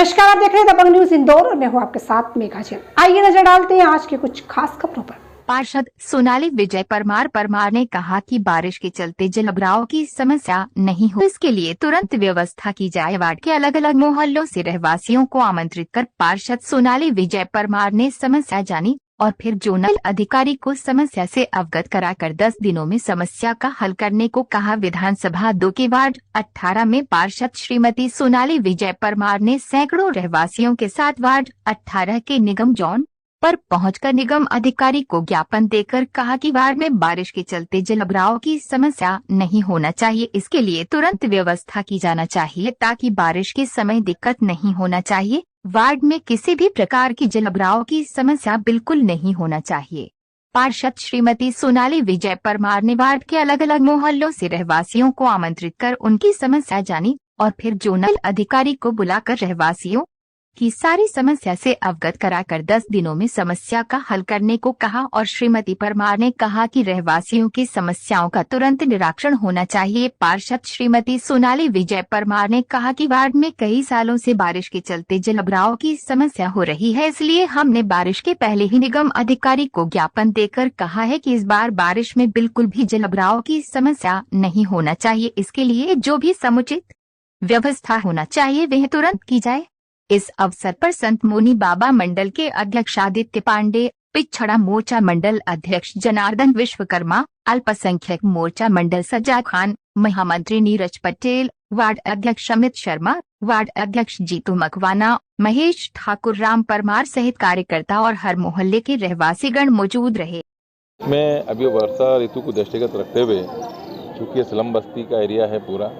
नमस्कार, आप देख रहे हैं दबंग न्यूज इंदौर और मैं हूं आपके साथ मेघा जैन। आइए नजर डालते हैं आज के कुछ खास खबरों पर। पार्षद सोनाली विजय परमार ने कहा कि बारिश के चलते जलभराव की समस्या नहीं हो, इसके लिए तुरंत व्यवस्था की जाए। वार्ड के अलग अलग मोहल्लों से रहवासियों को आमंत्रित कर पार्षद सोनाली विजय परमार ने समस्या जानी और फिर जोनल अधिकारी को समस्या से अवगत कराकर 10 दिनों में समस्या का हल करने को कहा। विधानसभा 2 के वार्ड 18 में पार्षद श्रीमती सोनाली विजय परमार ने सैकड़ों रहवासियों के साथ वार्ड 18 के निगम जोन पर पहुंचकर निगम अधिकारी को ज्ञापन देकर कहा कि वार्ड में बारिश के चलते जलभराव की समस्या नहीं होना चाहिए, इसके लिए तुरंत व्यवस्था की जाना चाहिए ताकि बारिश के समय दिक्कत नहीं होना चाहिए। वार्ड में किसी भी प्रकार की जलभराव की समस्या बिल्कुल नहीं होना चाहिए। पार्षद श्रीमती सोनाली विजय परमार ने वार्ड के अलग अलग मोहल्लों से रहवासियों को आमंत्रित कर उनकी समस्या जानी और फिर जोनल अधिकारी को बुलाकर रहवासियों की सारी समस्या से अवगत कराकर 10 दिनों में समस्या का हल करने को कहा। और श्रीमती परमार ने कहा कि रहवासियों की समस्याओं का तुरंत निराकरण होना चाहिए। पार्षद श्रीमती सोनाली विजय परमार ने कहा कि वार्ड में कई सालों से बारिश के चलते जलभराव की समस्या हो रही है, इसलिए हमने बारिश के पहले ही निगम अधिकारी को ज्ञापन देकर कहा है कि इस बार बारिश में बिल्कुल भी जलभराव की समस्या नहीं होना चाहिए, इसके लिए जो भी समुचित व्यवस्था होना चाहिए वह तुरंत की जाए। इस अवसर पर संत मुनि बाबा मंडल के अध्यक्ष आदित्य पांडे, पिछड़ा मोर्चा मंडल अध्यक्ष जनार्दन विश्वकर्मा, अल्पसंख्यक मोर्चा मंडल सज्जाद खान, महामंत्री नीरज पटेल, वार्ड अध्यक्ष अमित शर्मा, वार्ड अध्यक्ष जीतू मकवाना, महेश ठाकुर, राम परमार सहित कार्यकर्ता और हर मोहल्ले के रहवासीगण मौजूद रहे। मैं अभी वर्षा ऋतु को दृष्टिगत रखते हुए, चूँकि स्लम बस्ती का एरिया है पूरा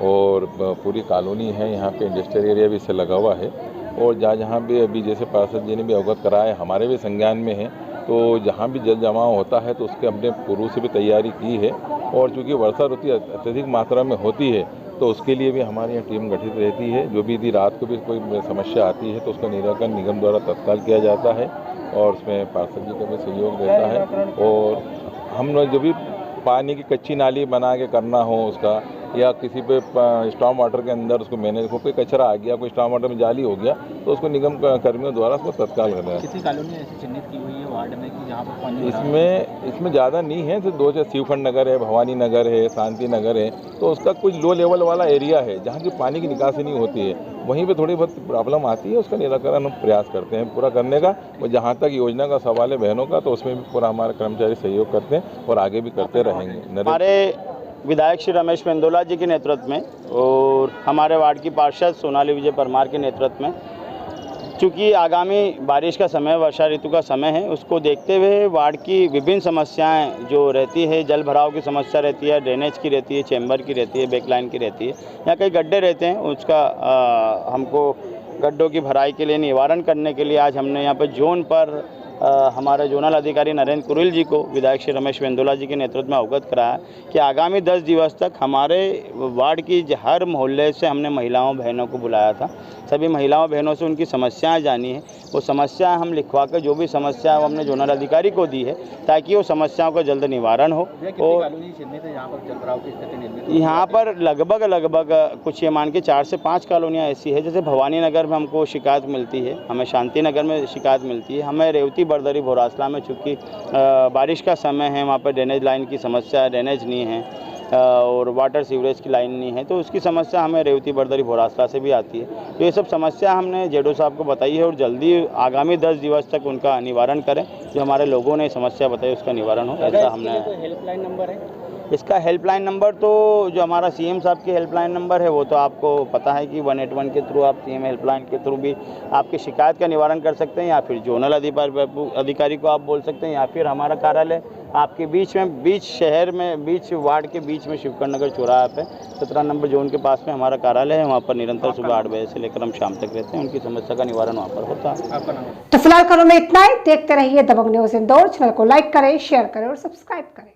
और पूरी कॉलोनी है, यहाँ पे इंडस्ट्रियल एरिया भी इससे लगा हुआ है और जहाँ भी अभी जैसे पार्षद जी ने भी अवगत कराया, हमारे भी संज्ञान में है, तो जहाँ भी जल जमाव होता है तो उसके हमने पूर्व से भी तैयारी की है और चूँकि वर्षा ऋतु अत्यधिक मात्रा में होती है तो उसके लिए भी हमारी यहाँ टीम गठित रहती है। जो भी यदि रात को भी कोई समस्या आती है तो उसका निराकरण निगम द्वारा तत्काल किया जाता है और उसमें पार्षद जी का भी सहयोग रहता है। और हम जो भी पानी की कच्ची नाली बना के करना हो उसका, या किसी पे स्टॉर्म वाटर के अंदर उसको मैनेज हो, कोई कचरा आ गया, कोई स्टॉर्म वाटर में जाली हो गया तो उसको निगम कर्मियों द्वारा उसको तत्काल करना है। किसी कॉलोनी ऐसी चिन्हित की हुई है वार्ड में कि जहाँ पर पानी इसमें ज़्यादा नहीं है, सिर्फ 2 शिवखंड नगर है, भवानी नगर है, शांति नगर है, तो उसका कुछ लो लेवल वाला एरिया है जहाँ की पानी की निकासी नहीं होती है, वहीं पे थोड़ी बहुत प्रॉब्लम आती है। उसका निराकरण हम प्रयास करते हैं पूरा करने का। और जहाँ तक योजना का सवाल है बहनों का, तो उसमें भी पूरा हमारे कर्मचारी सहयोग करते हैं और आगे भी करते रहेंगे। हमारे विधायक श्री रमेश मेंदोला जी के नेतृत्व में और हमारे वार्ड की पार्षद सोनाली विजय परमार के नेतृत्व में, चूँकि आगामी बारिश का समय, वर्षा ऋतु का समय है, उसको देखते हुए वार्ड की विभिन्न समस्याएं जो रहती है, जल भराव की समस्या रहती है, ड्रेनेज की रहती है, चैम्बर की रहती है, बैकलाइन की रहती है, या कई गड्ढे रहते हैं, उसका हमको गड्ढों की भराई के लिए निवारण करने के लिए आज हमने यहाँ पर जोन पर हमारे जोनल अधिकारी नरेंद्र कुरिल जी को विधायक श्री रमेश मेंदोला जी के नेतृत्व में अवगत कराया कि आगामी 10 दिवस तक हमारे वार्ड की हर मोहल्ले से हमने महिलाओं बहनों को बुलाया था। सभी महिलाओं बहनों से उनकी समस्याएं जानी है, वो समस्या हम लिखवा कर जो भी समस्या वो हमने जोनल अधिकारी को दी है ताकि वो समस्याओं का जल्द निवारण हो। और यहाँ पर लगभग कुछ ये मान के 4 से 5 कॉलोनियाँ ऐसी है, जैसे भवानी नगर में हमको शिकायत मिलती है, हमें शांति नगर में शिकायत मिलती है, हमें रेवती बरदरी भोरासला में चूँकि बारिश का समय है, वहाँ पर ड्रेनेज लाइन की समस्या है, ड्रेनेज नहीं है और वाटर सीवरेज की लाइन नहीं है, तो उसकी समस्या हमें रेवती बरदरी भोरासला से भी आती है। तो ये सब समस्या हमने जेडो साहब को बताई है और जल्दी आगामी 10 दिवस तक उनका निवारण करें। जो हमारे लोगों ने समस्या बताई उसका निवारण हो, ऐसा हमने। हेल्पलाइन नंबर है इसका हेल्पलाइन नंबर तो जो हमारा सीएम साहब की हेल्पलाइन नंबर है वो तो आपको पता है कि 181 के थ्रू आप सीएम हेल्पलाइन के थ्रू भी आपकी शिकायत का निवारण कर सकते हैं, या फिर जोनल अधिकारी को आप बोल सकते हैं, या फिर हमारा कार्यालय आपके बीच शहर में, बीच वार्ड के बीच में शिवखंड नगर चौराहा पे 17 नंबर जोन के पास में हमारा कार्यालय है। वहाँ पर निरंतर सुबह 8 बजे से लेकर हम शाम तक रहते हैं, उनकी समस्या का निवारण वहाँ पर होता है। तो फिलहाल खबरों में इतना ही। देखते रहिए दबंग न्यूज इंदौर। चैनल को लाइक करें, शेयर करें और सब्सक्राइब करें।